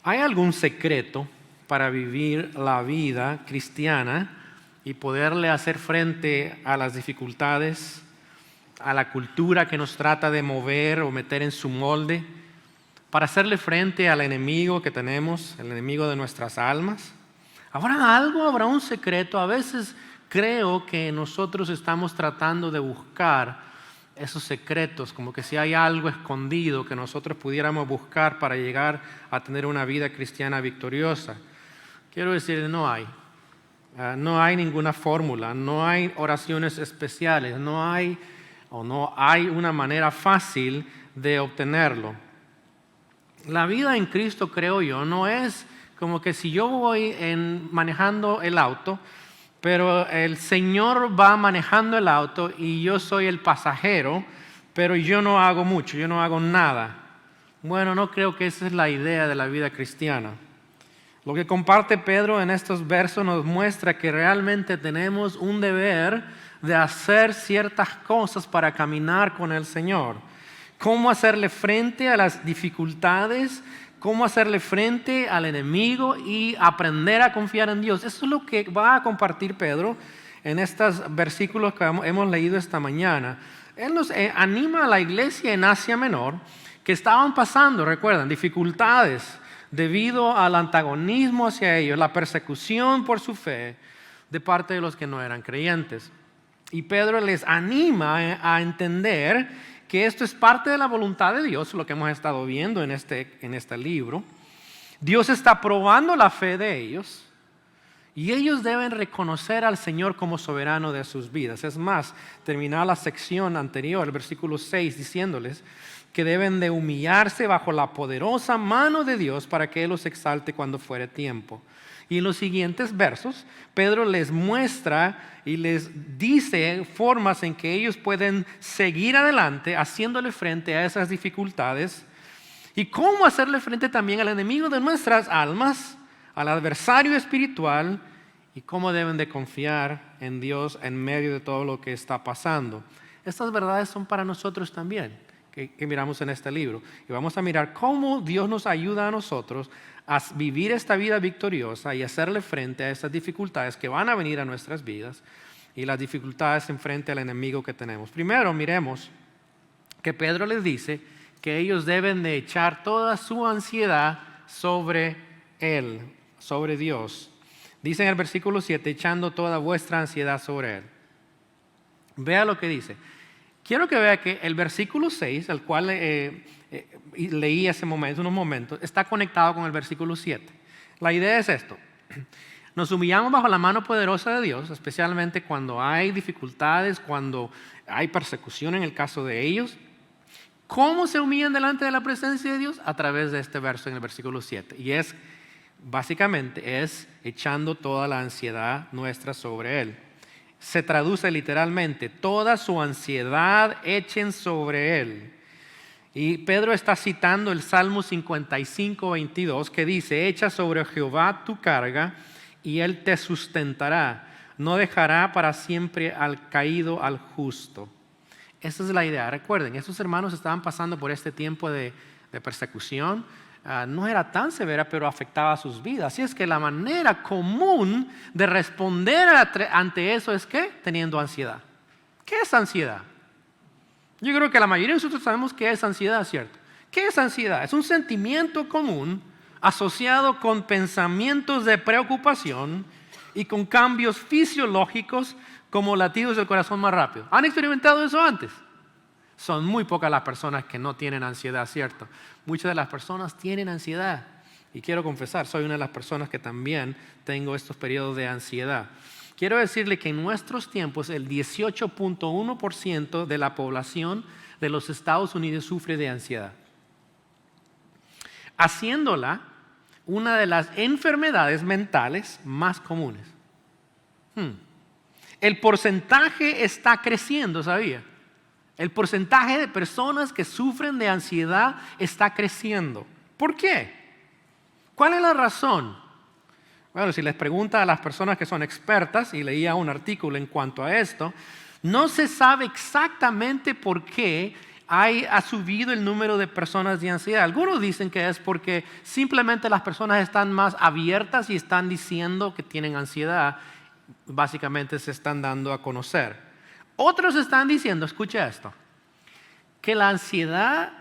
¿Hay algún secreto para vivir la vida cristiana y poderle hacer frente a las dificultades, a la cultura que nos trata de mover o meter en su molde, para hacerle frente al enemigo que tenemos, el enemigo de nuestras almas? ¿Habrá algo? ¿Habrá un secreto? A veces creo que nosotros estamos tratando de buscar esos secretos, como que si hay algo escondido que nosotros pudiéramos buscar para llegar a tener una vida cristiana victoriosa. Quiero decir, no hay. No hay ninguna fórmula, no hay oraciones especiales, no hay una manera fácil de obtenerlo. La vida en Cristo, creo yo, no es como que si yo voy manejando el auto, pero el Señor va manejando el auto y yo soy el pasajero, pero yo no hago mucho, yo no hago nada. Bueno, no creo que esa es la idea de la vida cristiana. Lo que comparte Pedro en estos versos nos muestra que realmente tenemos un deber de hacer ciertas cosas para caminar con el Señor. Cómo hacerle frente a las dificultades, cómo hacerle frente al enemigo y aprender a confiar en Dios. Eso es lo que va a compartir Pedro en estos versículos que hemos leído esta mañana. Él nos anima a la iglesia en Asia Menor que estaban pasando, recuerdan, dificultades debido al antagonismo hacia ellos, la persecución por su fe de parte de los que no eran creyentes. Y Pedro les anima a entender que esto es parte de la voluntad de Dios, lo que hemos estado viendo en este libro. Dios está probando la fe de ellos y ellos deben reconocer al Señor como soberano de sus vidas. Es más, termina la sección anterior, el versículo 6, diciéndoles que deben de humillarse bajo la poderosa mano de Dios para que Él los exalte cuando fuere tiempo. Y en los siguientes versos, Pedro les muestra y les dice formas en que ellos pueden seguir adelante haciéndole frente a esas dificultades y cómo hacerle frente también al enemigo de nuestras almas, al adversario espiritual, y cómo deben de confiar en Dios en medio de todo lo que está pasando. Estas verdades son para nosotros también, que miramos en este libro. Y vamos a mirar cómo Dios nos ayuda a nosotros a vivir esta vida victoriosa y hacerle frente a estas dificultades que van a venir a nuestras vidas y las dificultades en frente al enemigo que tenemos. Primero, miremos que Pedro les dice que ellos deben de echar toda su ansiedad sobre Él, sobre Dios. Dice en el versículo 7, echando toda vuestra ansiedad sobre Él. Vea lo que dice. Quiero que vea que el versículo 6, el cual leí hace unos momentos, está conectado con el versículo 7. La idea es esto. Nos humillamos bajo la mano poderosa de Dios, especialmente cuando hay dificultades, cuando hay persecución en el caso de ellos. ¿Cómo se humillan delante de la presencia de Dios? A través de este verso en el versículo 7. Y básicamente es echando toda la ansiedad nuestra sobre Él. Se traduce literalmente, toda su ansiedad echen sobre Él. Y Pedro está citando el Salmo 55, 22, que dice, echa sobre Jehová tu carga y Él te sustentará. No dejará para siempre al caído al justo. Esa es la idea. Recuerden, estos hermanos estaban pasando por este tiempo de persecución. No era tan severa, pero afectaba sus vidas. Así es que la manera común de responder ante eso es ¿qué? Teniendo ansiedad. ¿Qué es ansiedad? Yo creo que la mayoría de nosotros sabemos qué es ansiedad, ¿cierto? ¿Qué es ansiedad? Es un sentimiento común asociado con pensamientos de preocupación y con cambios fisiológicos como latidos del corazón más rápido. ¿Han experimentado eso antes? Son muy pocas las personas que no tienen ansiedad, ¿cierto? Muchas de las personas tienen ansiedad. Y quiero confesar, soy una de las personas que también tengo estos periodos de ansiedad. Quiero decirle que en nuestros tiempos el 18.1% de la población de los Estados Unidos sufre de ansiedad, haciéndola una de las enfermedades mentales más comunes. El porcentaje está creciendo, ¿sabía? El porcentaje de personas que sufren de ansiedad está creciendo. ¿Por qué? ¿Cuál es la razón? Bueno, si les pregunta a las personas que son expertas, y leía un artículo en cuanto a esto, no se sabe exactamente por qué ha subido el número de personas de ansiedad. Algunos dicen que es porque simplemente las personas están más abiertas y están diciendo que tienen ansiedad. Básicamente se están dando a conocer. Otros están diciendo, escucha esto, que la ansiedad,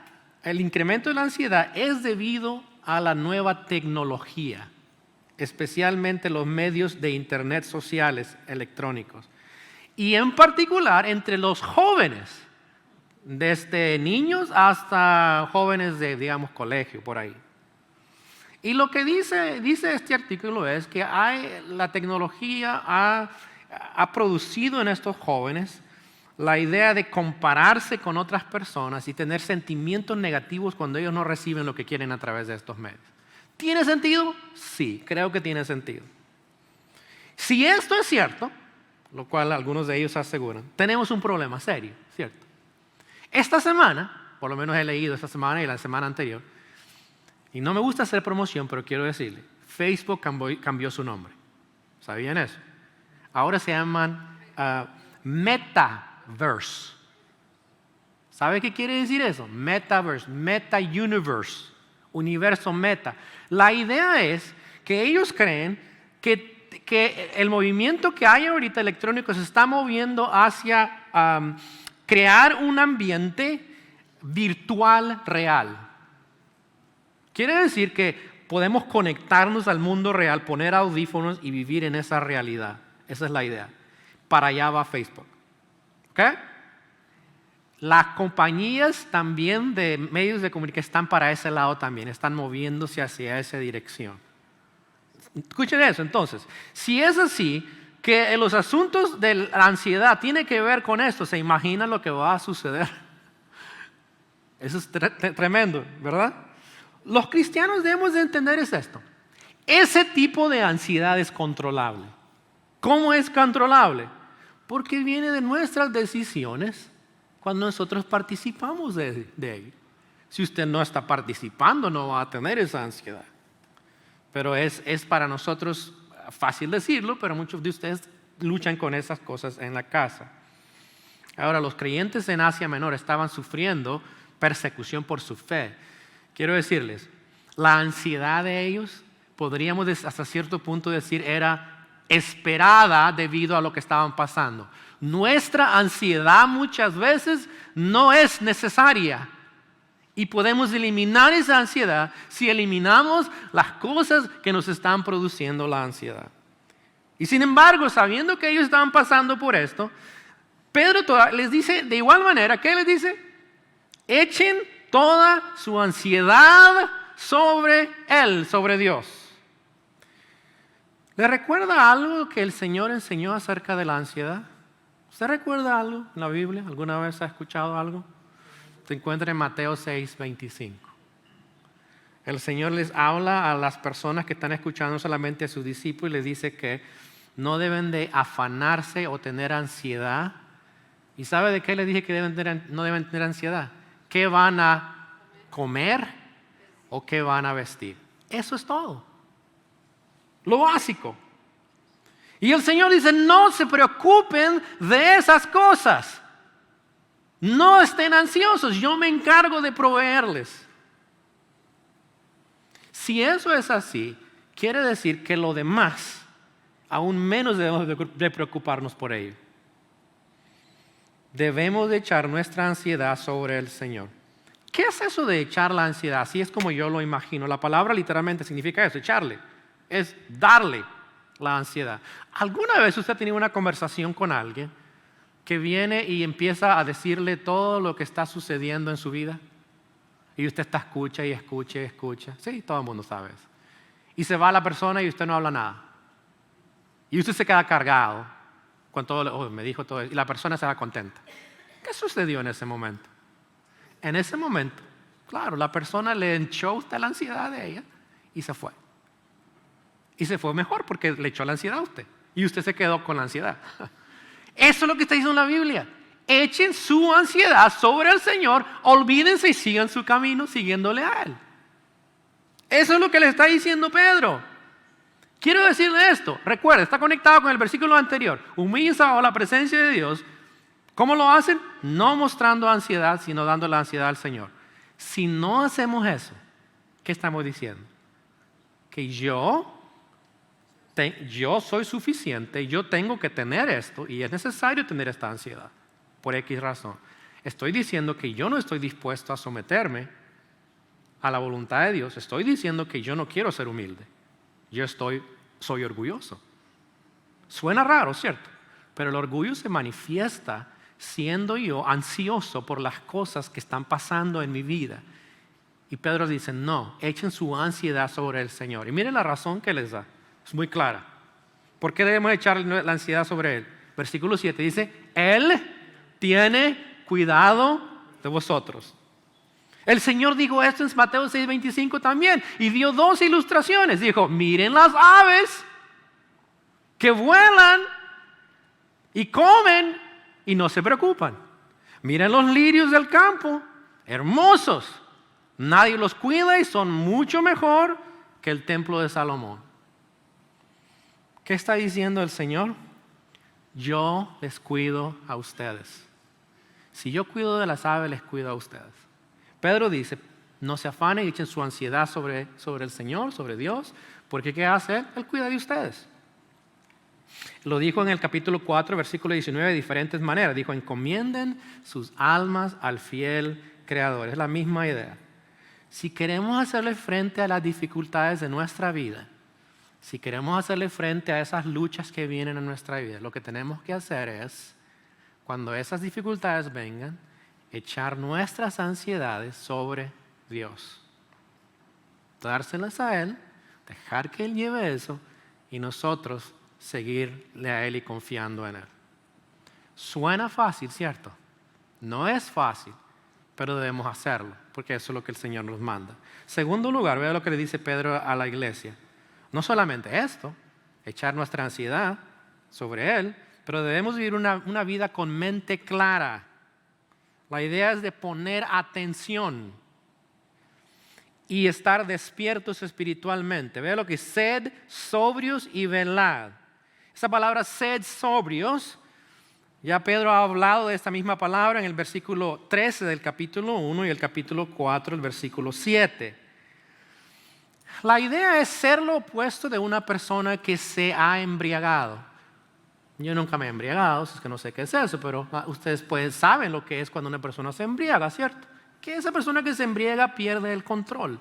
el incremento de la ansiedad es debido a la nueva tecnología, especialmente los medios de internet sociales electrónicos. Y en particular entre los jóvenes, desde niños hasta jóvenes de, digamos, colegio, por ahí. Y lo que dice este artículo es que la tecnología ha producido en estos jóvenes la idea de compararse con otras personas y tener sentimientos negativos cuando ellos no reciben lo que quieren a través de estos medios. ¿Tiene sentido? Sí, creo que tiene sentido. Si esto es cierto, lo cual algunos de ellos aseguran, tenemos un problema serio, ¿cierto? Esta semana, por lo menos he leído esta semana y la semana anterior, y no me gusta hacer promoción, pero quiero decirle, Facebook cambió su nombre. ¿Sabían eso? Ahora se llaman Metaverse. ¿Sabe qué quiere decir eso? Metaverse, Meta-Universe, universo meta. La idea es que ellos creen que el movimiento que hay ahorita electrónico se está moviendo hacia crear un ambiente virtual real. Quiere decir que podemos conectarnos al mundo real, poner audífonos y vivir en esa realidad. Esa es la idea. Para allá va Facebook. ¿Ok? Las compañías también de medios de comunicación están para ese lado también, están moviéndose hacia esa dirección. Escuchen eso, entonces, si es así, que los asuntos de la ansiedad tienen que ver con esto, ¿se imagina lo que va a suceder? Eso es tremendo, ¿verdad? Los cristianos debemos de entender esto. Ese tipo de ansiedad es controlable. ¿Cómo es controlable? Porque viene de nuestras decisiones cuando nosotros participamos de ello. Si usted no está participando, no va a tener esa ansiedad. Pero es para nosotros fácil decirlo, pero muchos de ustedes luchan con esas cosas en la casa. Ahora, los creyentes en Asia Menor estaban sufriendo persecución por su fe. Quiero decirles, la ansiedad de ellos, podríamos hasta cierto punto decir, era esperada debido a lo que estaban pasando. Nuestra ansiedad muchas veces no es necesaria. Y podemos eliminar esa ansiedad si eliminamos las cosas que nos están produciendo la ansiedad. Y sin embargo, sabiendo que ellos estaban pasando por esto, Pedro les dice de igual manera, ¿qué les dice? Echen toda su ansiedad sobre Él, sobre Dios. ¿Le recuerda algo que el Señor enseñó acerca de la ansiedad? ¿Usted recuerda algo en la Biblia? ¿Alguna vez ha escuchado algo? Se encuentra en Mateo 6:25. El Señor les habla a las personas que están escuchando, solamente a sus discípulos, y les dice que no deben de afanarse o tener ansiedad. ¿Y sabe de qué les dije que no deben tener ansiedad? ¿Qué van a comer o qué van a vestir? Eso es todo. Lo básico. Y el Señor dice, no se preocupen de esas cosas. No estén ansiosos, yo me encargo de proveerles. Si eso es así, quiere decir que lo demás, aún menos debemos de preocuparnos por ello. Debemos de echar nuestra ansiedad sobre el Señor. ¿Qué es eso de echar la ansiedad? Así es como yo lo imagino. La palabra literalmente significa eso, echarle. Es darle la ansiedad. ¿Alguna vez usted ha tenido una conversación con alguien que viene y empieza a decirle todo lo que está sucediendo en su vida? Y usted escucha y escucha y escucha. Sí, todo el mundo sabe eso. Y se va la persona y usted no habla nada. Y usted se queda cargado con todo, me dijo todo eso. Y la persona se va contenta. ¿Qué sucedió en ese momento? En ese momento, claro, la persona le echó usted la ansiedad de ella y se fue. Y se fue mejor porque le echó la ansiedad a usted. Y usted se quedó con la ansiedad. Eso es lo que está diciendo la Biblia. Echen su ansiedad sobre el Señor, olvídense y sigan su camino siguiéndole a Él. Eso es lo que le está diciendo Pedro. Quiero decirle esto, recuerda, está conectado con el versículo anterior. Humíllense bajo la presencia de Dios ¿Cómo lo hacen? No mostrando ansiedad, sino dando la ansiedad al Señor. Si no hacemos eso, ¿qué estamos diciendo? Que yo soy suficiente, yo tengo que tener esto y es necesario tener esta ansiedad por X razón. Estoy diciendo que yo no estoy dispuesto a someterme a la voluntad de Dios. Estoy diciendo que yo no quiero ser humilde. Soy orgulloso. Suena raro, ¿cierto? Pero el orgullo se manifiesta siendo yo ansioso por las cosas que están pasando en mi vida. Y Pedro dice, no, echen su ansiedad sobre el Señor. Y miren la razón que les da. Es muy clara. ¿Por qué debemos echar la ansiedad sobre Él? Versículo 7 dice, Él tiene cuidado de vosotros. El Señor dijo esto en Mateo 6:25 también. Y dio 2 ilustraciones. Dijo, miren las aves que vuelan y comen y no se preocupan. Miren los lirios del campo, hermosos. Nadie los cuida y son mucho mejor que el templo de Salomón. ¿Qué está diciendo el Señor? Yo les cuido a ustedes. Si yo cuido de las aves, les cuido a ustedes. Pedro dice, no se afanen y echen su ansiedad sobre el Señor, sobre Dios, porque ¿qué hace Él? Él cuida de ustedes. Lo dijo en el capítulo 4, versículo 19, de diferentes maneras. Dijo, encomienden sus almas al fiel Creador. Es la misma idea. Si queremos hacerle frente a las dificultades de nuestra vida, si queremos hacerle frente a esas luchas que vienen en nuestra vida, lo que tenemos que hacer es, cuando esas dificultades vengan, echar nuestras ansiedades sobre Dios. Dárselas a Él, dejar que Él lleve eso y nosotros seguirle a Él y confiando en Él. Suena fácil, ¿cierto? No es fácil, pero debemos hacerlo, porque eso es lo que el Señor nos manda. Segundo lugar, vea lo que le dice Pedro a la iglesia. No solamente esto, echar nuestra ansiedad sobre Él, pero debemos vivir una vida con mente clara. La idea es de poner atención y estar despiertos espiritualmente. Vea lo que sed sobrios y velad. Esa palabra sed sobrios, ya Pedro ha hablado de esta misma palabra en el versículo 13 del capítulo 1 y el capítulo 4, el versículo 7. La idea es ser lo opuesto de una persona que se ha embriagado. Yo nunca me he embriagado, es que no sé qué es eso, pero ustedes pues saben lo que es cuando una persona se embriaga, ¿cierto? Que esa persona que se embriaga pierde el control.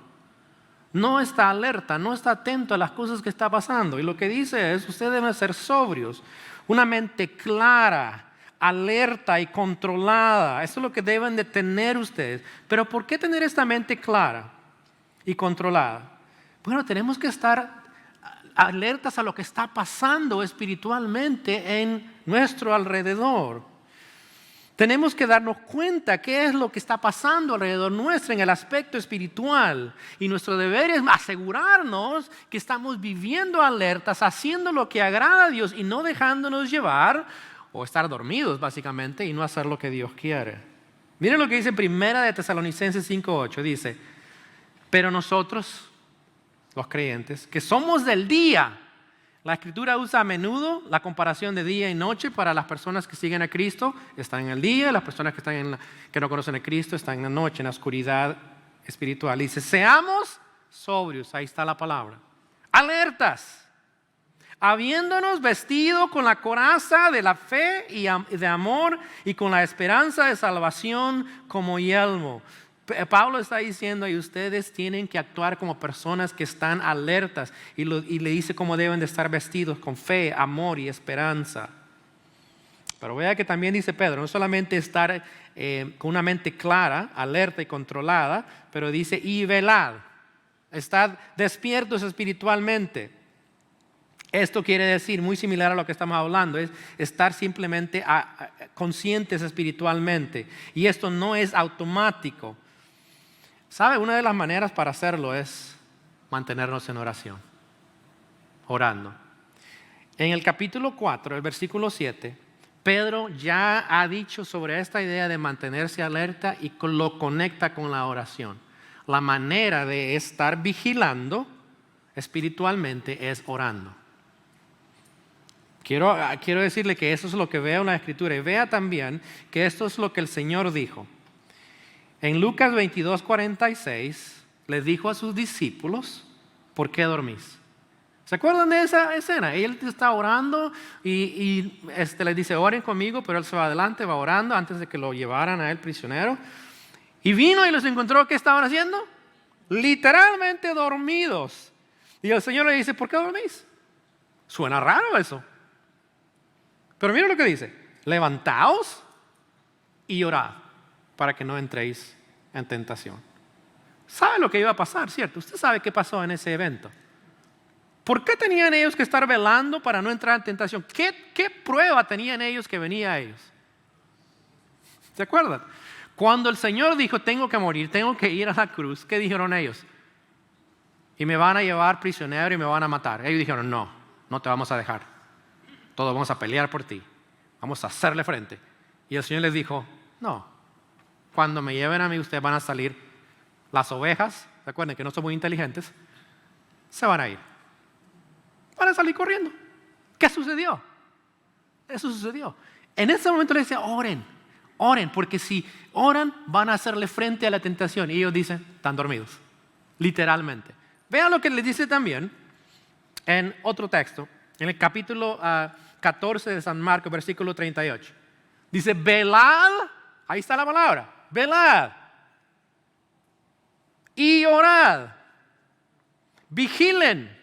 No está alerta, no está atento a las cosas que está pasando. Y lo que dice es, ustedes deben ser sobrios, una mente clara, alerta y controlada. Eso es lo que deben de tener ustedes. Pero ¿por qué tener esta mente clara y controlada? Bueno, tenemos que estar alertas a lo que está pasando espiritualmente en nuestro alrededor. Tenemos que darnos cuenta qué es lo que está pasando alrededor nuestro en el aspecto espiritual. Y nuestro deber es asegurarnos que estamos viviendo alertas, haciendo lo que agrada a Dios y no dejándonos llevar o estar dormidos básicamente y no hacer lo que Dios quiere. Miren lo que dice Primera de Tesalonicenses 5:8. Dice, pero nosotros, los creyentes, que somos del día. La Escritura usa a menudo la comparación de día y noche para las personas que siguen a Cristo. Están en el día, las personas que no conocen a Cristo están en la noche, en la oscuridad espiritual. Dice, seamos sobrios, ahí está la palabra. Alertas, habiéndonos vestido con la coraza de la fe y de amor y con la esperanza de salvación como yelmo. Pablo está diciendo y ustedes tienen que actuar como personas que están alertas y le dice cómo deben de estar vestidos con fe, amor y esperanza. Pero vea que también dice Pedro, no solamente estar con una mente clara, alerta y controlada, pero dice y velad, estad despiertos espiritualmente. Esto quiere decir, muy similar a lo que estamos hablando, es estar simplemente conscientes espiritualmente. Y esto no es automático. ¿Sabe? Una de las maneras para hacerlo es mantenernos en oración, orando. En el capítulo 4, el versículo 7, Pedro ya ha dicho sobre esta idea de mantenerse alerta y lo conecta con la oración. La manera de estar vigilando espiritualmente es orando. Quiero decirle que eso es lo que veo en la Escritura. Y vea también que esto es lo que el Señor dijo. En Lucas 22:46 les dijo a sus discípulos, ¿por qué dormís? ¿Se acuerdan de esa escena? Él está orando y les dice, oren conmigo, pero él se va adelante, va orando antes de que lo llevaran a él prisionero. Y vino y los encontró, ¿qué estaban haciendo? Literalmente dormidos. Y el Señor le dice, ¿por qué dormís? Suena raro eso. Pero mira lo que dice, levantaos y orad para que no entréis en tentación. ¿Sabe lo que iba a pasar, cierto? Usted sabe qué pasó en ese evento. ¿Por qué tenían ellos que estar velando para no entrar en tentación? ¿Qué prueba tenían ellos que venía a ellos? ¿Se acuerdan? Cuando el Señor dijo, tengo que morir, tengo que ir a la cruz, ¿qué dijeron ellos? Y me van a llevar prisionero y me van a matar. Ellos dijeron, no te vamos a dejar. Todos vamos a pelear por ti. Vamos a hacerle frente. Y el Señor les dijo, no. Cuando me lleven a mí, ustedes van a salir. Las ovejas, recuerden que no son muy inteligentes, se van a ir. Van a salir corriendo. ¿Qué sucedió? Eso sucedió. En ese momento le decía, oren, porque si oran van a hacerle frente a la tentación. Y ellos dicen, están dormidos, literalmente. Vean lo que les dice también en otro texto, en el capítulo 14 de San Marcos, versículo 38. Dice, velad, ahí está la palabra, velad y orad, vigilen,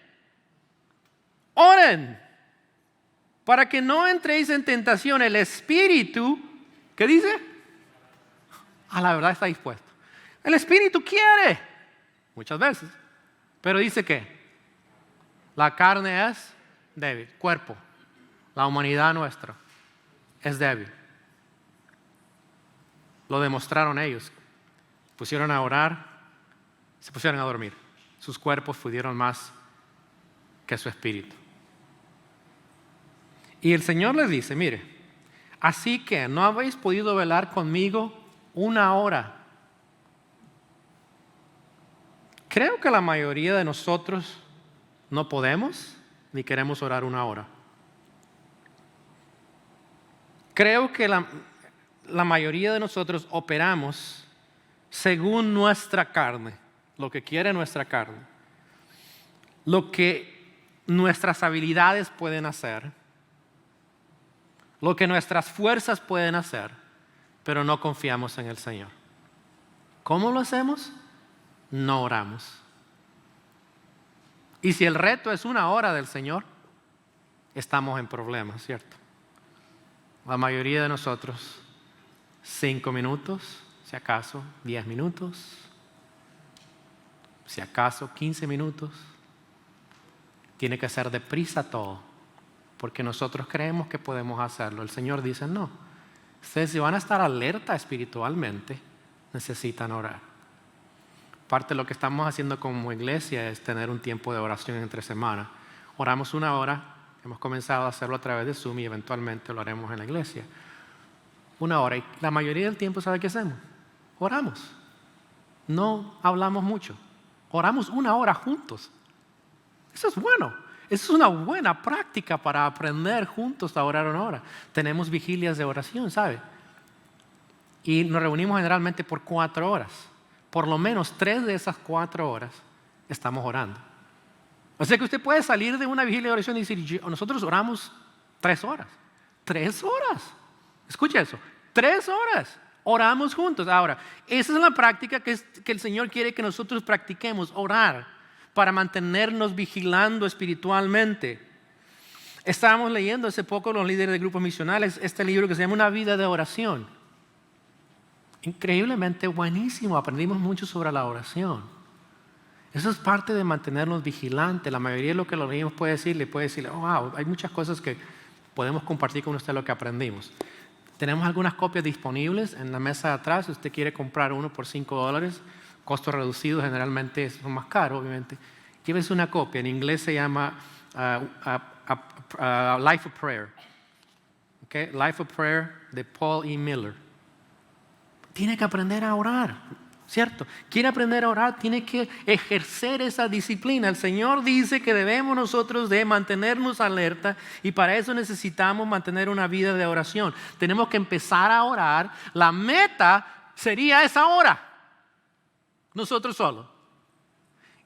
oren, para que no entréis en tentación. El espíritu, ¿qué dice? A la verdad está dispuesto. El espíritu quiere, muchas veces, pero dice que la carne es débil, cuerpo, la humanidad nuestra es débil. Lo demostraron ellos. Pusieron a orar, se pusieron a dormir. Sus cuerpos pudieron más que su espíritu. Y el Señor les dice, mire, así que no habéis podido velar conmigo una hora. Creo que la mayoría de nosotros no podemos ni queremos orar una hora. Creo que la mayoría de nosotros operamos según nuestra carne, lo que quiere nuestra carne, lo que nuestras habilidades pueden hacer, lo que nuestras fuerzas pueden hacer, pero no confiamos en el Señor. ¿Cómo lo hacemos? No oramos. Y si el reto es una hora del Señor, estamos en problemas, ¿cierto? La mayoría de nosotros, 5 minutos, si acaso 10 minutos, si acaso 15 minutos. Tiene que ser deprisa todo, porque nosotros creemos que podemos hacerlo. El Señor dice, no. Ustedes, si van a estar alerta espiritualmente, necesitan orar. Parte de lo que estamos haciendo como iglesia es tener un tiempo de oración entre semana. Oramos una hora, hemos comenzado a hacerlo a través de Zoom y eventualmente lo haremos en la iglesia. Una hora, y la mayoría del tiempo, ¿sabe qué hacemos? Oramos. No hablamos mucho. Oramos una hora juntos. Eso es bueno. Eso es una buena práctica para aprender juntos a orar una hora. Tenemos vigilias de oración, ¿sabe? Y nos reunimos generalmente por 4 horas. Por lo menos 3 de esas 4 horas estamos orando. O sea que usted puede salir de una vigilia de oración y decir, nosotros oramos 3 horas. 3 horas. Escucha eso. 3 horas. Oramos juntos. Ahora, esa es la práctica que el Señor quiere que nosotros practiquemos, orar, para mantenernos vigilando espiritualmente. Estábamos leyendo hace poco los líderes de grupos misionales este libro que se llama Una vida de oración. Increíblemente buenísimo, aprendimos mucho sobre la oración. Eso es parte de mantenernos vigilantes. La mayoría de lo que lo leímos puede decirle, oh, wow, hay muchas cosas que podemos compartir con usted lo que aprendimos. Tenemos algunas copias disponibles en la mesa de atrás. Si usted quiere comprar uno por $5, costos reducidos, generalmente son más caros, obviamente. Llévese una copia. En inglés se llama Life of Prayer. Okay? Life of Prayer de Paul E. Miller. Tiene que aprender a orar. ¿cierto? Quiere aprender a orar, tiene que ejercer esa disciplina. El Señor dice que debemos nosotros de mantenernos alerta y para eso necesitamos mantener una vida de oración. Tenemos que empezar a orar. La meta sería esa hora, nosotros solos.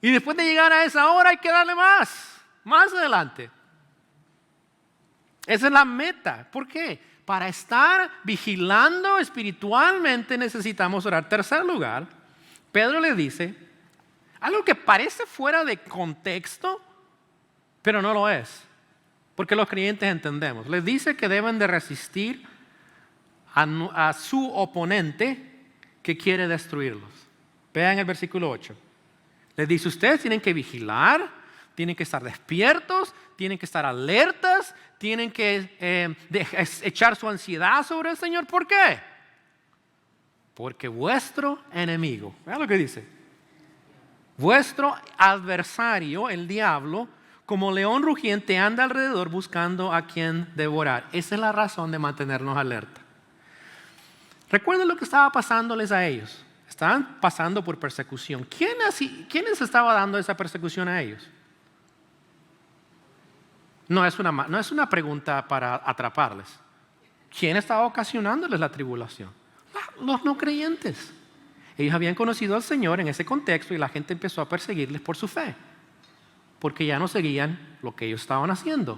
Y después de llegar a esa hora hay que darle más adelante. Esa es la meta. ¿Por qué? Para estar vigilando espiritualmente necesitamos orar. Tercer lugar, Pedro le dice algo que parece fuera de contexto, pero no lo es. Porque los creyentes entendemos. Les dice que deben de resistir a su oponente que quiere destruirlos. Vean el versículo 8. Les dice, ustedes tienen que vigilar, tienen que estar despiertos, tienen que estar alertas, tienen que echar su ansiedad sobre el Señor. ¿Por qué? Porque vuestro enemigo, vean lo que dice, vuestro adversario, el diablo, como león rugiente anda alrededor buscando a quien devorar. Esa es la razón de mantenernos alerta. Recuerden lo que estaba pasándoles a ellos. Estaban pasando por persecución. ¿Quién les estaba dando esa persecución a ellos? No es una pregunta para atraparles. ¿Quién estaba ocasionándoles la tribulación? Los no creyentes. Ellos habían conocido al Señor en ese contexto y la gente empezó a perseguirles por su fe, porque ya no seguían lo que ellos estaban haciendo.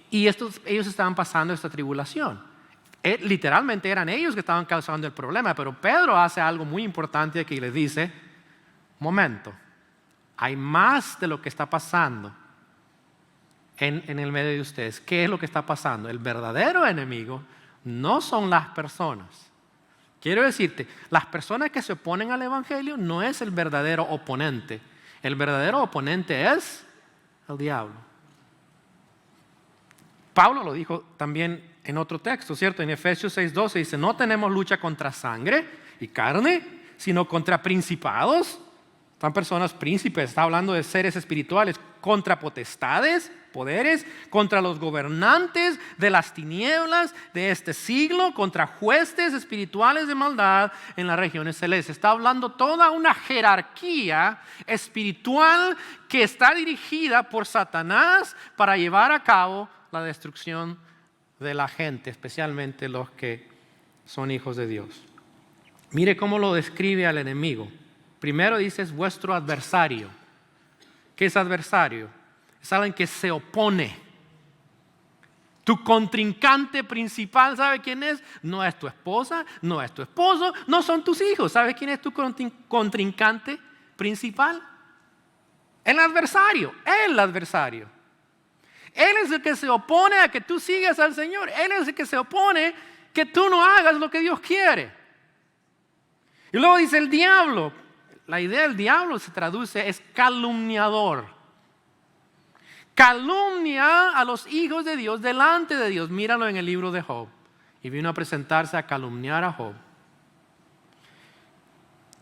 Y ellos estaban pasando esta tribulación. Literalmente eran ellos que estaban causando el problema, pero Pedro hace algo muy importante aquí y les dice, momento, hay más de lo que está pasando en el medio de ustedes. ¿Qué es lo que está pasando? El verdadero enemigo no son las personas. Quiero decirte, las personas que se oponen al Evangelio no es el verdadero oponente. El verdadero oponente es el diablo. Pablo lo dijo también en otro texto, ¿cierto? En Efesios 6:12 dice, no tenemos lucha contra sangre y carne, sino contra principados. Están personas príncipes, está hablando de seres espirituales, contra potestades, poderes, contra los gobernantes de las tinieblas de este siglo, contra huestes espirituales de maldad en las regiones celestes. Está hablando toda una jerarquía espiritual que está dirigida por Satanás para llevar a cabo la destrucción de la gente, especialmente los que son hijos de Dios. Mire cómo lo describe al enemigo. Primero dice, es vuestro adversario. ¿Qué es adversario? Es alguien que se opone. Tu contrincante principal, ¿sabe quién es? No es tu esposa, no es tu esposo, no son tus hijos. ¿Sabe quién es tu contrincante principal? El adversario, el adversario. Él es el que se opone a que tú sigas al Señor. Él es el que se opone que tú no hagas lo que Dios quiere. Y luego dice el diablo. La idea del diablo se traduce, es calumniador. Calumnia a los hijos de Dios delante de Dios. Míralo en el libro de Job. Y vino a presentarse a calumniar a Job.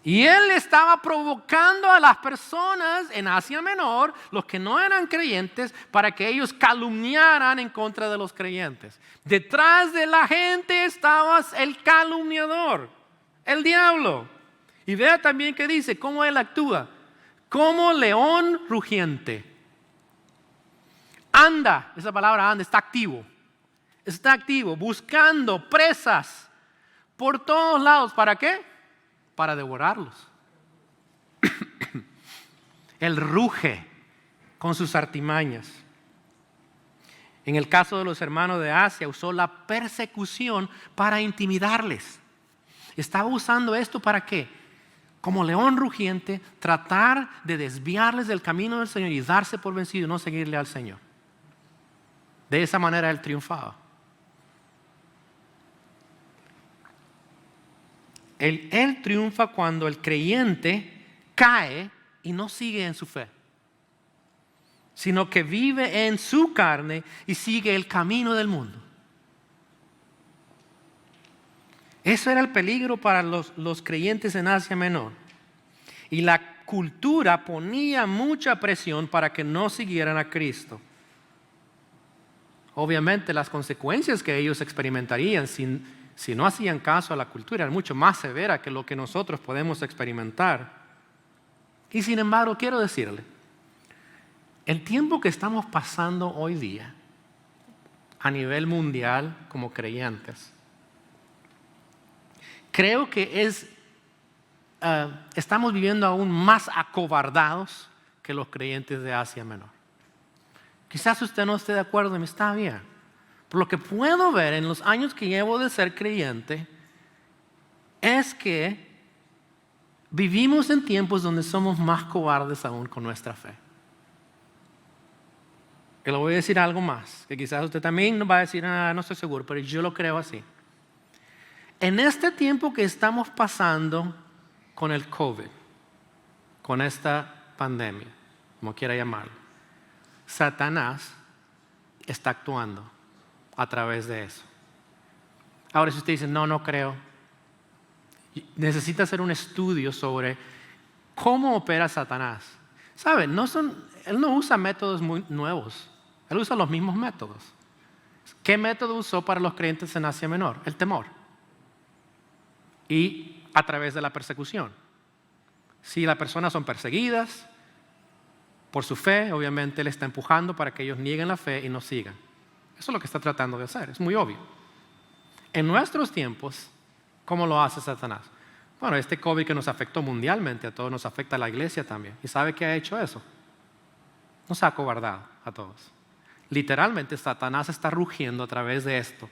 Y él estaba provocando a las personas en Asia Menor, los que no eran creyentes, para que ellos calumniaran en contra de los creyentes. Detrás de la gente estaba el calumniador, el diablo. Y vea también que dice, cómo él actúa, como león rugiente. Anda, esa palabra anda, está activo, buscando presas por todos lados. ¿Para qué? Para devorarlos. Él ruge con sus artimañas. En el caso de los hermanos de Asia, usó la persecución para intimidarles. Estaba usando esto ¿para qué? Como león rugiente, tratar de desviarles del camino del Señor y darse por vencido y no seguirle al Señor. De esa manera él triunfaba. Él triunfa cuando el creyente cae y no sigue en su fe, sino que vive en su carne y sigue el camino del mundo. Eso era el peligro para los creyentes en Asia Menor. Y la cultura ponía mucha presión para que no siguieran a Cristo. Obviamente las consecuencias que ellos experimentarían si no hacían caso a la cultura, era mucho más severa que lo que nosotros podemos experimentar. Y sin embargo, quiero decirle, el tiempo que estamos pasando hoy día, a nivel mundial como creyentes, creo que estamos viviendo aún más acobardados que los creyentes de Asia Menor. Quizás usted no esté de acuerdo, me está bien. Por lo que puedo ver en los años que llevo de ser creyente, es que vivimos en tiempos donde somos más cobardes aún con nuestra fe. Y le voy a decir algo más, que quizás usted también nos va a decir, no estoy seguro, pero yo lo creo así. En este tiempo que estamos pasando con el COVID, con esta pandemia, como quiera llamarlo, Satanás está actuando a través de eso. Ahora, si usted dice, no creo, necesita hacer un estudio sobre cómo opera Satanás. ¿Sabe? Él no usa métodos muy nuevos. Él usa los mismos métodos. ¿Qué método usó para los creyentes en Asia Menor? El temor. Y a través de la persecución. Si las personas son perseguidas por su fe, obviamente Él está empujando para que ellos nieguen la fe y no sigan. Eso es lo que está tratando de hacer, es muy obvio. En nuestros tiempos, ¿cómo lo hace Satanás? Bueno, este COVID que nos afectó mundialmente, a todos nos afecta a la iglesia también. ¿Y sabe qué ha hecho eso? Nos ha acobardado a todos. Literalmente Satanás está rugiendo a través de esto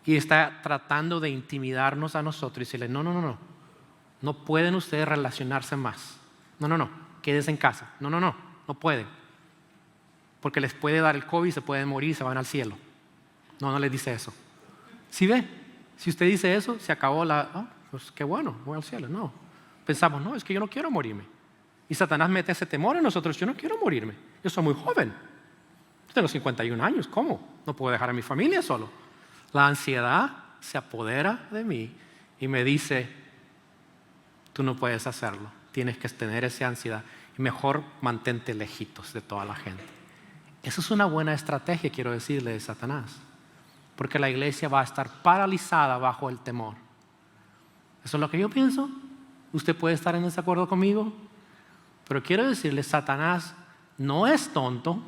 y está tratando de intimidarnos a nosotros y decirle, no pueden ustedes relacionarse más. No, quédense en casa. No pueden. Porque les puede dar el COVID, se pueden morir, se van al cielo. No les dice eso. ¿Sí ve? Si usted dice eso, se acabó pues qué bueno, voy al cielo. No. Pensamos, es que yo no quiero morirme. Y Satanás mete ese temor en nosotros, yo no quiero morirme. Yo soy muy joven. Yo tengo 51 años, ¿cómo? No puedo dejar a mi familia solo. La ansiedad se apodera de mí y me dice, tú no puedes hacerlo. Tienes que tener esa ansiedad. Y mejor mantente lejitos de toda la gente. Eso es una buena estrategia, quiero decirle, de Satanás. Porque la iglesia va a estar paralizada bajo el temor. Eso es lo que yo pienso. Usted puede estar en desacuerdo conmigo. Pero quiero decirle, Satanás no es tonto.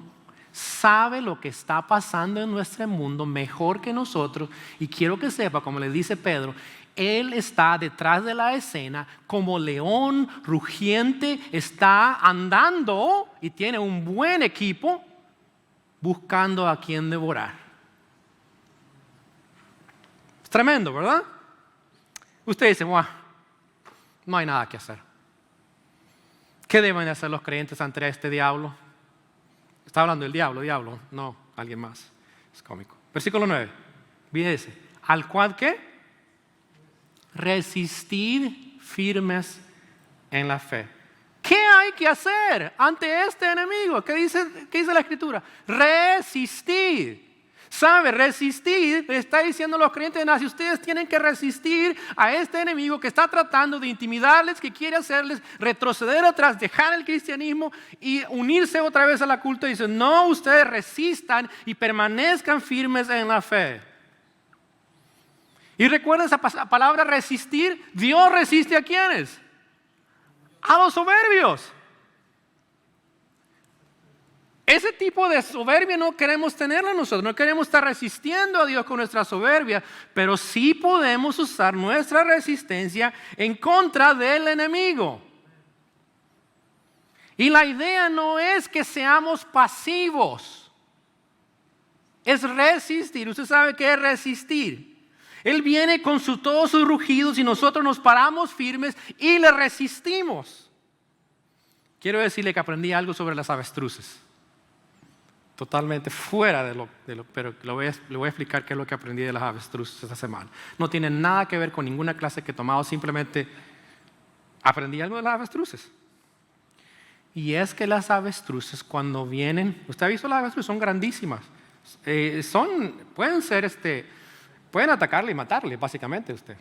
Sabe lo que está pasando en nuestro mundo mejor que nosotros. Y quiero que sepa, como le dice Pedro, Él está detrás de la escena como león rugiente, está andando y tiene un buen equipo buscando a quien devorar. Es tremendo, ¿verdad? Usted dice, no hay nada que hacer. ¿Qué deben hacer los creyentes ante este diablo? Está hablando del diablo, no, alguien más. Es cómico. Versículo 9. Fíjese, al cual ¿qué? Resistir firmes en la fe. ¿Qué hay que hacer ante este enemigo? ¿Qué dice la Escritura? Resistir. ¿Sabe? Resistir, le está diciendo a los creyentes de Asia, ustedes tienen que resistir a este enemigo que está tratando de intimidarles, que quiere hacerles retroceder atrás, dejar el cristianismo y unirse otra vez a la culto. Y dice, no, ustedes resistan y permanezcan firmes en la fe. Y recuerden esa palabra resistir. Dios resiste ¿a quiénes? A los soberbios. Ese tipo de soberbia no queremos tenerla nosotros. No queremos estar resistiendo a Dios con nuestra soberbia. Pero sí podemos usar nuestra resistencia en contra del enemigo. Y la idea no es que seamos pasivos. Es resistir. Usted sabe qué es resistir. Él viene con todos sus rugidos y nosotros nos paramos firmes y le resistimos. Quiero decirle que aprendí algo sobre las avestruces. Totalmente fuera de lo pero le voy a explicar qué es lo que aprendí de las avestruces esta semana. No tiene nada que ver con ninguna clase que he tomado, simplemente aprendí algo de las avestruces. Y es que las avestruces cuando vienen, ¿usted ha visto las avestruces? Son grandísimas. Pueden atacarle y matarle, básicamente usted.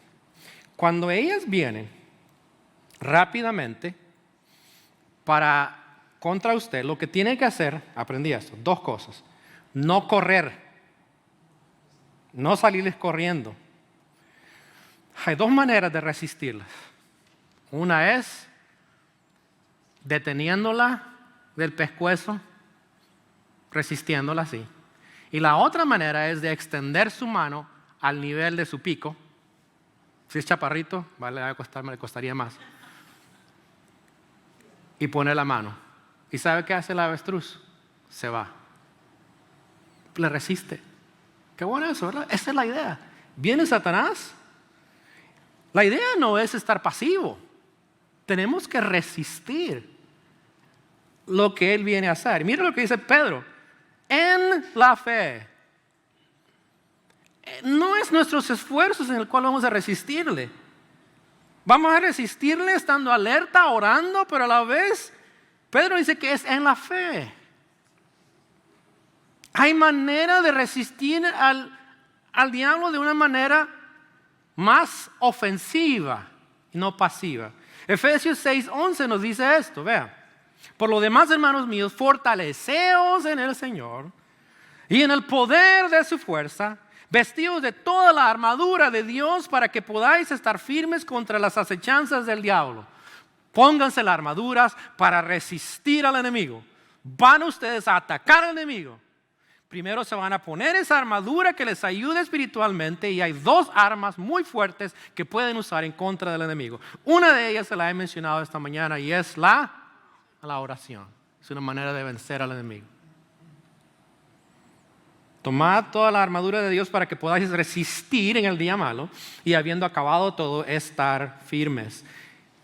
Cuando ellas vienen rápidamente contra usted, lo que tiene que hacer, aprendí esto, 2 cosas. No correr, no salirles corriendo, Hay dos maneras de resistirlas. Una es deteniéndola del pescuezo, resistiéndola así. Y la otra manera es de extender su mano al nivel de su pico. Si es chaparrito, le costaría más. Y pone la mano. ¿Y sabe qué hace el avestruz? Se va. Le resiste. Qué bueno eso, ¿verdad? Esa es la idea. Viene Satanás. La idea no es estar pasivo. Tenemos que resistir lo que él viene a hacer. Mira lo que dice Pedro. En la fe. No es nuestros esfuerzos en el cual vamos a resistirle. Vamos a resistirle estando alerta, orando, pero a la vez Pedro dice que es en la fe. Hay manera de resistir al diablo de una manera más ofensiva y no pasiva. Efesios 6:11 nos dice esto, vean. Por lo demás, hermanos míos, fortaleceos en el Señor y en el poder de su fuerza, vestidos de toda la armadura de Dios para que podáis estar firmes contra las acechanzas del diablo. Pónganse las armaduras para resistir al enemigo. Van ustedes a atacar al enemigo. Primero se van a poner esa armadura que les ayude espiritualmente y hay dos armas muy fuertes que pueden usar en contra del enemigo. Una de ellas se la he mencionado esta mañana y es la oración. Es una manera de vencer al enemigo. Tomad toda la armadura de Dios para que podáis resistir en el día malo y habiendo acabado todo, estar firmes.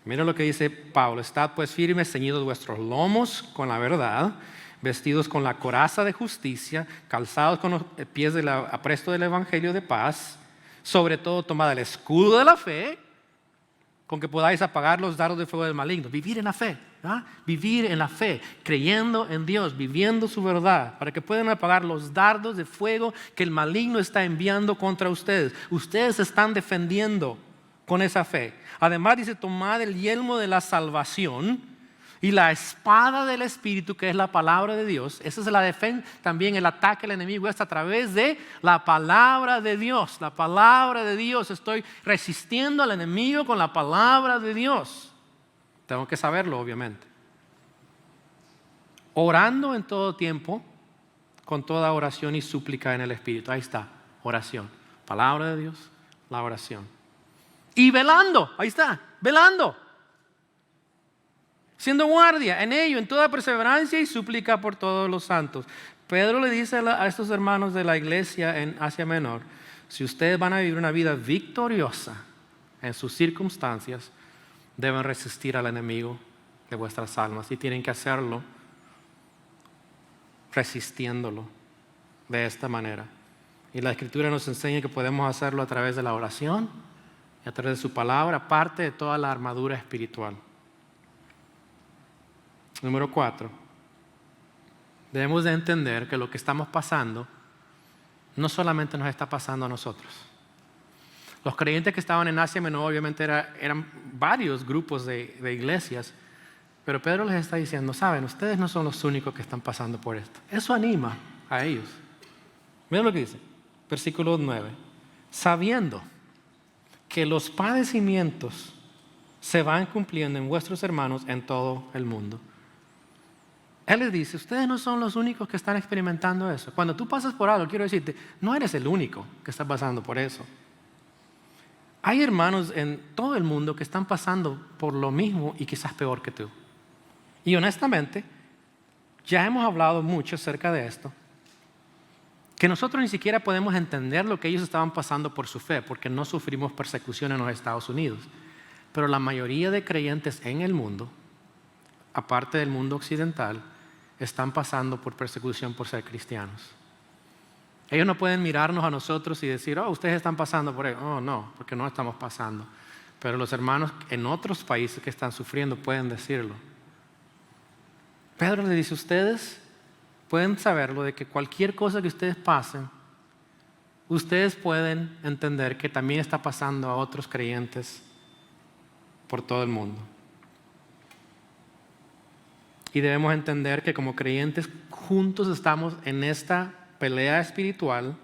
Mira lo que dice Pablo. Estad pues firmes, ceñidos vuestros lomos con la verdad, vestidos con la coraza de justicia, calzados con los pies del apresto del evangelio de paz, sobre todo tomad el escudo de la fe, con que podáis apagar los dardos de fuego del maligno. Vivir en la fe, ¿verdad? Vivir en la fe, creyendo en Dios, viviendo su verdad, para que puedan apagar los dardos de fuego que el maligno está enviando contra ustedes. Ustedes se están defendiendo con esa fe. Además dice, tomad el yelmo de la salvación y la espada del Espíritu, que es la palabra de Dios. Esa es la defensa, también el ataque al enemigo es a través de la palabra de Dios. La palabra de Dios. Estoy resistiendo al enemigo con la palabra de Dios. Tengo que saberlo, obviamente. Orando en todo tiempo, con toda oración y súplica en el Espíritu. Ahí está, oración. Palabra de Dios, la oración. Y velando, ahí está, velando. Siendo guardia en ello, en toda perseverancia y súplica por todos los santos. Pedro le dice a estos hermanos de la iglesia en Asia Menor, si ustedes van a vivir una vida victoriosa en sus circunstancias, deben resistir al enemigo de vuestras almas y tienen que hacerlo resistiéndolo de esta manera. Y la Escritura nos enseña que podemos hacerlo a través de la oración y a través de su palabra, parte de toda la armadura espiritual. Número 4. Debemos de entender que lo que estamos pasando no solamente nos está pasando a nosotros. Los creyentes que estaban en Asia Menor obviamente eran varios grupos de iglesias, pero Pedro les está diciendo, saben, ustedes no son los únicos que están pasando por esto. Eso anima a ellos. Miren lo que dice, versículo 9. Sabiendo que los padecimientos se van cumpliendo en vuestros hermanos en todo el mundo. Él les dice, ustedes no son los únicos que están experimentando eso. Cuando tú pasas por algo, quiero decirte, no eres el único que está pasando por eso. Hay hermanos en todo el mundo que están pasando por lo mismo y quizás peor que tú. Y honestamente, ya hemos hablado mucho acerca de esto, que nosotros ni siquiera podemos entender lo que ellos estaban pasando por su fe, porque no sufrimos persecución en los Estados Unidos. Pero la mayoría de creyentes en el mundo, aparte del mundo occidental, están pasando por persecución por ser cristianos. Ellos no pueden mirarnos a nosotros y decir, oh, ustedes están pasando por eso. Oh, no, porque no estamos pasando. Pero los hermanos en otros países que están sufriendo pueden decirlo. Pedro le dice, ustedes pueden saberlo de que cualquier cosa que ustedes pasen, ustedes pueden entender que también está pasando a otros creyentes por todo el mundo. Y debemos entender que como creyentes juntos estamos en esta pelea espiritual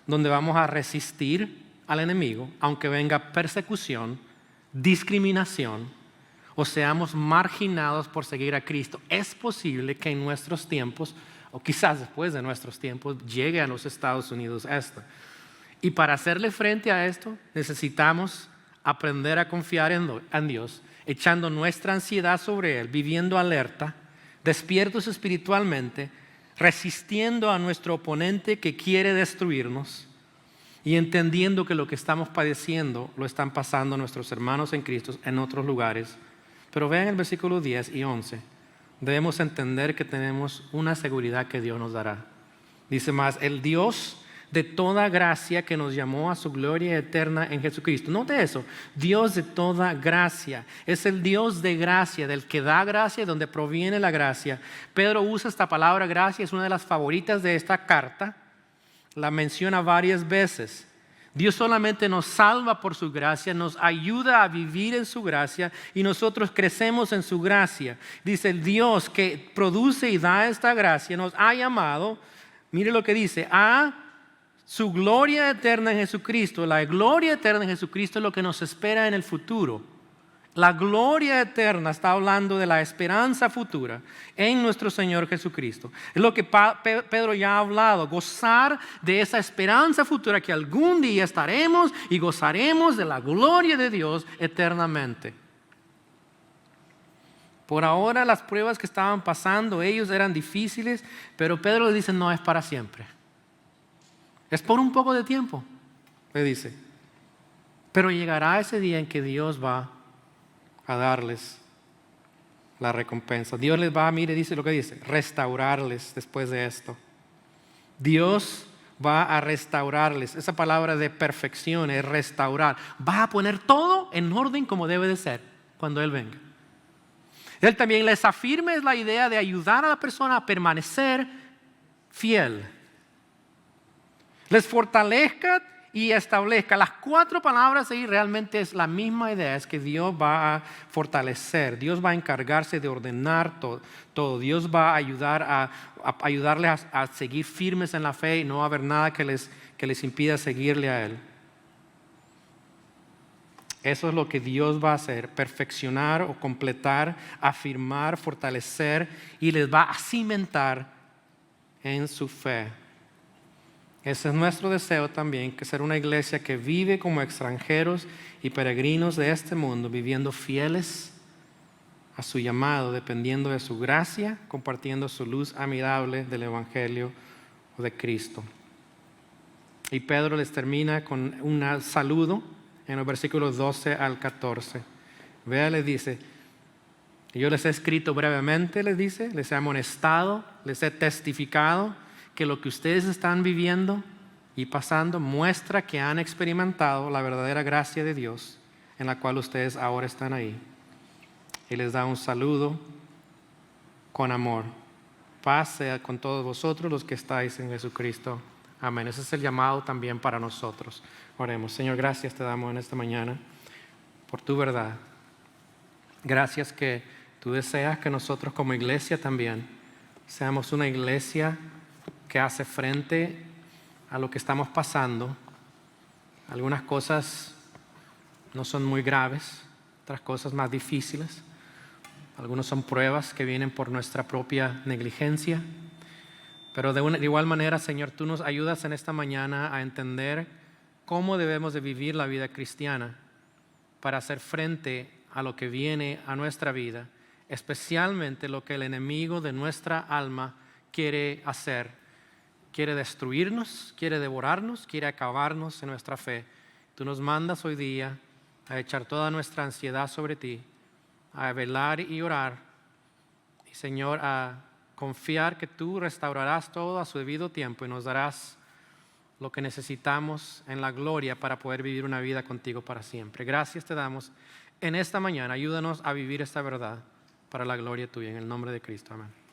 donde vamos a resistir al enemigo, aunque venga persecución, discriminación o seamos marginados por seguir a Cristo. Es posible que en nuestros tiempos, o quizás después de nuestros tiempos, llegue a los Estados Unidos esto. Y para hacerle frente a esto, necesitamos aprender a confiar en Dios, echando nuestra ansiedad sobre Él, viviendo alerta, despiertos espiritualmente, resistiendo a nuestro oponente que quiere destruirnos y entendiendo que lo que estamos padeciendo lo están pasando nuestros hermanos en Cristo en otros lugares. Pero vean el versículo 10 y 11. Debemos entender que tenemos una seguridad que Dios nos dará. Dice más, el Dios de toda gracia que nos llamó a su gloria eterna en Jesucristo. Note eso, Dios de toda gracia. Es el Dios de gracia, del que da gracia, donde proviene la gracia. Pedro usa esta palabra gracia, es una de las favoritas de esta carta. La menciona varias veces. Dios solamente nos salva por su gracia, nos ayuda a vivir en su gracia y nosotros crecemos en su gracia. Dice el Dios que produce y da esta gracia, nos ha llamado, mire lo que dice, a su gloria eterna en Jesucristo. La gloria eterna en Jesucristo es lo que nos espera en el futuro. La gloria eterna está hablando de la esperanza futura en nuestro Señor Jesucristo. Es lo que Pedro ya ha hablado, gozar de esa esperanza futura que algún día estaremos y gozaremos de la gloria de Dios eternamente. Por ahora las pruebas que estaban pasando, ellos eran difíciles, pero Pedro le dice, no es para siempre. Es por un poco de tiempo, le dice. Pero llegará ese día en que Dios va a darles la recompensa. Dios les va, mire, dice lo que dice, restaurarles después de esto. Dios va a restaurarles. Esa palabra de perfección es restaurar. Va a poner todo en orden como debe de ser cuando Él venga. Él también les afirma es la idea de ayudar a la persona a permanecer fiel. Les fortalezca y establezca. Las 4 palabras ahí realmente es la misma idea, es que Dios va a fortalecer, Dios va a encargarse de ordenar todo. Dios va a ayudarles a seguir firmes en la fe y no va a haber nada que les impida seguirle a Él. Eso es lo que Dios va a hacer, perfeccionar o completar, afirmar, fortalecer y les va a cimentar en su fe. Ese es nuestro deseo también, que ser una iglesia que vive como extranjeros y peregrinos de este mundo, viviendo fieles a su llamado, dependiendo de su gracia, compartiendo su luz admirable del Evangelio de Cristo. Y Pedro les termina con un saludo en los versículos 12 al 14. Vea, les dice, yo les he escrito brevemente, les dice, les he amonestado, les he testificado que lo que ustedes están viviendo y pasando muestra que han experimentado la verdadera gracia de Dios en la cual ustedes ahora están ahí. Y les da un saludo con amor. Paz sea con todos vosotros los que estáis en Jesucristo. Amén. Ese es el llamado también para nosotros. Oremos. Señor, gracias te damos en esta mañana por tu verdad. Gracias que tú deseas que nosotros como iglesia también seamos una iglesia que hace frente a lo que estamos pasando. Algunas cosas no son muy graves, otras cosas más difíciles. Algunas son pruebas que vienen por nuestra propia negligencia. Pero de igual manera, Señor, tú nos ayudas en esta mañana a entender cómo debemos de vivir la vida cristiana para hacer frente a lo que viene a nuestra vida, especialmente lo que el enemigo de nuestra alma quiere hacer. Quiere destruirnos, quiere devorarnos, quiere acabarnos en nuestra fe. Tú nos mandas hoy día a echar toda nuestra ansiedad sobre ti, a velar y orar. Y Señor, a confiar que tú restaurarás todo a su debido tiempo y nos darás lo que necesitamos en la gloria para poder vivir una vida contigo para siempre. Gracias te damos en esta mañana. Ayúdanos a vivir esta verdad para la gloria tuya. En el nombre de Cristo. Amén.